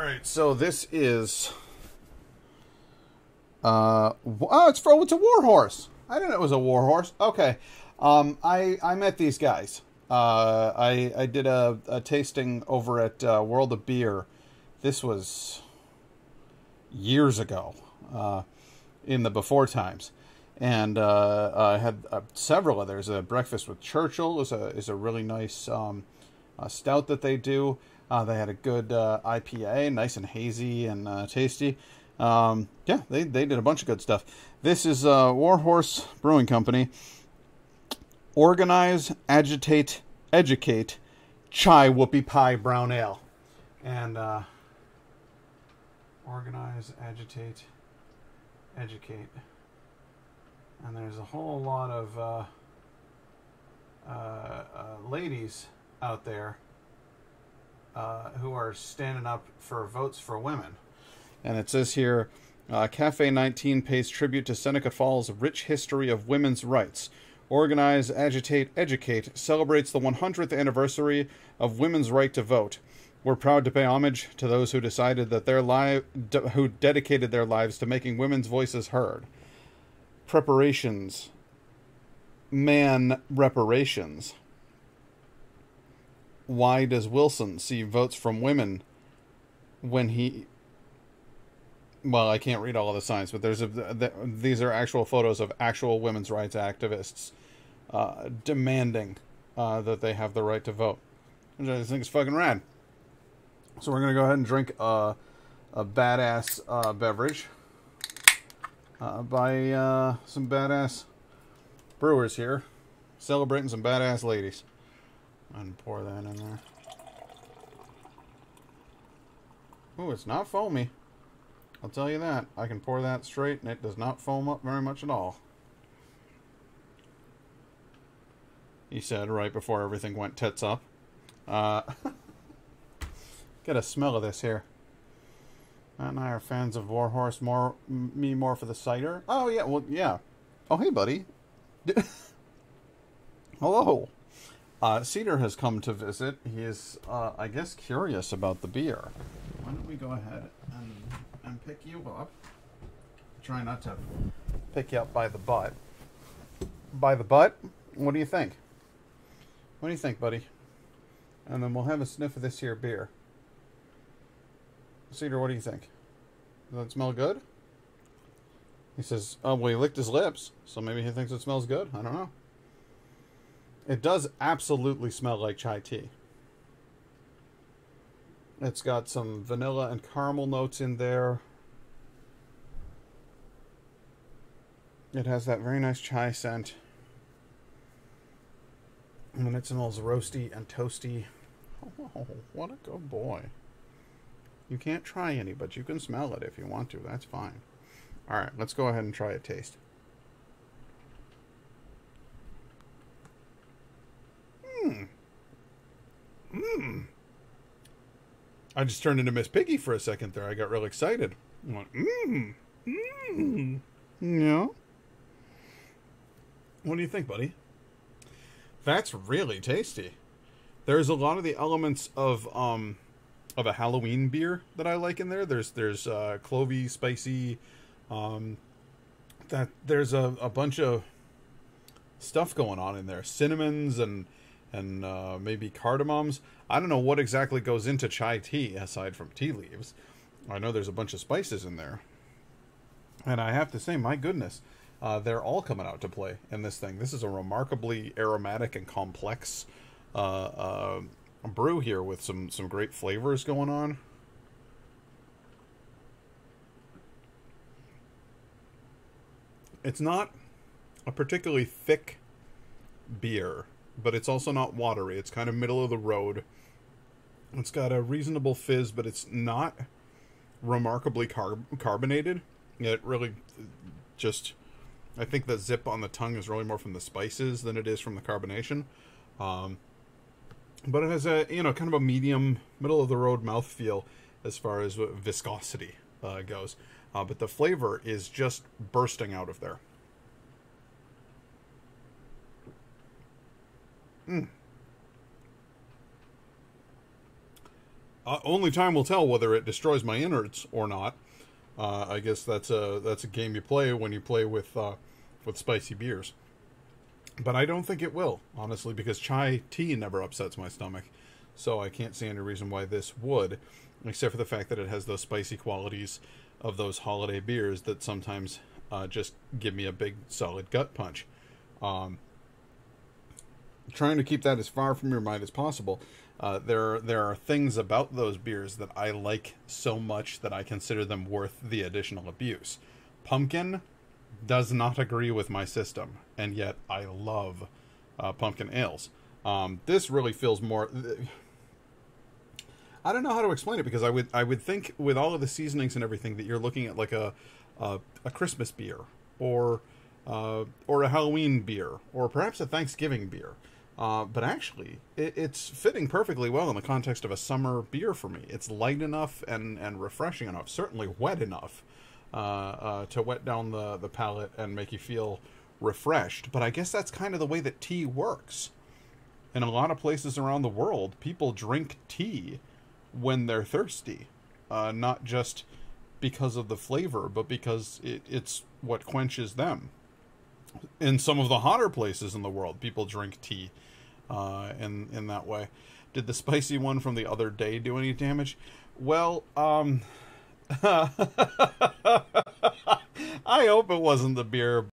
Alright, so this is... it's a Warhorse. I didn't know it was a Warhorse. Okay. I met these guys. I did a tasting over at World of Beer. This was years ago, in the before times. And I had several others. Breakfast with Churchill is a really nice stout that they do. They had a good IPA, nice and hazy and tasty. Yeah, they did a bunch of good stuff. This is Warhorse Brewing Company. Organize, Agitate, Educate, Chai Whoopie Pie Brown Ale. And organize, agitate, educate. And there's a whole lot of ladies out there who are standing up for votes for women. And it says here, Cafe 19 pays tribute to Seneca Falls' rich history of women's rights. Organize, Agitate, Educate celebrates the 100th anniversary of women's right to vote. We're proud to pay homage to those who decided that who dedicated their lives to making women's voices heard. Preparations. Man reparations. Why does Wilson see votes from women when he... Well, I can't read all of the signs, but these are actual photos of actual women's rights activists demanding that they have the right to vote. Which I think is fucking rad. So we're going to go ahead and drink a badass beverage by some badass brewers here, celebrating some badass ladies. And pour that in there. Ooh, it's not foamy. I'll tell you that. I can pour that straight, and it does not foam up very much at all. He said right before everything went tits up. Get a smell of this here. Matt and I are fans of Warhorse. Me more for the cider. Oh, yeah. Well, yeah. Oh, hey, buddy. Hello. Cedar has come to visit. He is, I guess, curious about the beer. Why don't we go ahead and pick you up? Try not to pick you up by the butt. By the butt? What do you think? What do you think, buddy? And then we'll have a sniff of this here beer. Cedar, what do you think? Does that smell good? He says, oh, well, he licked his lips, so maybe he thinks it smells good. I don't know. It does absolutely smell like chai tea. It's got some vanilla and caramel notes in there. It has that very nice chai scent. And it smells roasty and toasty. Oh, what a good boy. You can't try any, but you can smell it if you want to. That's fine. Alright, let's go ahead and try a taste. I just turned into Miss Piggy for a second there. I got real excited. I went, Yeah. What do you think, buddy? That's really tasty. There's a lot of the elements of a Halloween beer that I like in there. There's clovey, spicy. There's a bunch of stuff going on in there. Cinnamons and maybe cardamoms. I don't know what exactly goes into chai tea aside from tea leaves. I know there's a bunch of spices in there. And I have to say, my goodness, they're all coming out to play in this thing. This is a remarkably aromatic and complex brew here with some great flavors going on. It's not a particularly thick beer, but it's also not watery. It's kind of middle of the road. It's got a reasonable fizz, but it's not remarkably carbonated. It really just... I think the zip on the tongue is really more from the spices than it is from the carbonation. But it has a, kind of a medium, middle-of-the-road mouthfeel as far as viscosity goes. But the flavor is just bursting out of there. Only time will tell whether it destroys my innards or not. I guess that's a game you play when you play with spicy beers. But I don't think it will, honestly, because chai tea never upsets my stomach. So I can't see any reason why this would, except for the fact that it has those spicy qualities of those holiday beers that sometimes just give me a big solid gut punch. Trying to keep that as far from your mind as possible. There are things about those beers that I like so much that I consider them worth the additional abuse. Pumpkin does not agree with my system, and yet I love pumpkin ales. This really feels more... I don't know how to explain it, because I would think with all of the seasonings and everything that you're looking at like a Christmas beer or a Halloween beer or perhaps a Thanksgiving beer. But actually, it's fitting perfectly well in the context of a summer beer for me. It's light enough and refreshing enough, certainly wet enough to wet down the palate and make you feel refreshed. But I guess that's kind of the way that tea works. In a lot of places around the world, people drink tea when they're thirsty, not just because of the flavor, but because it's what quenches them. In some of the hotter places in the world, people drink tea in that way. Did the spicy one from the other day do any damage? Well, I hope it wasn't the beer.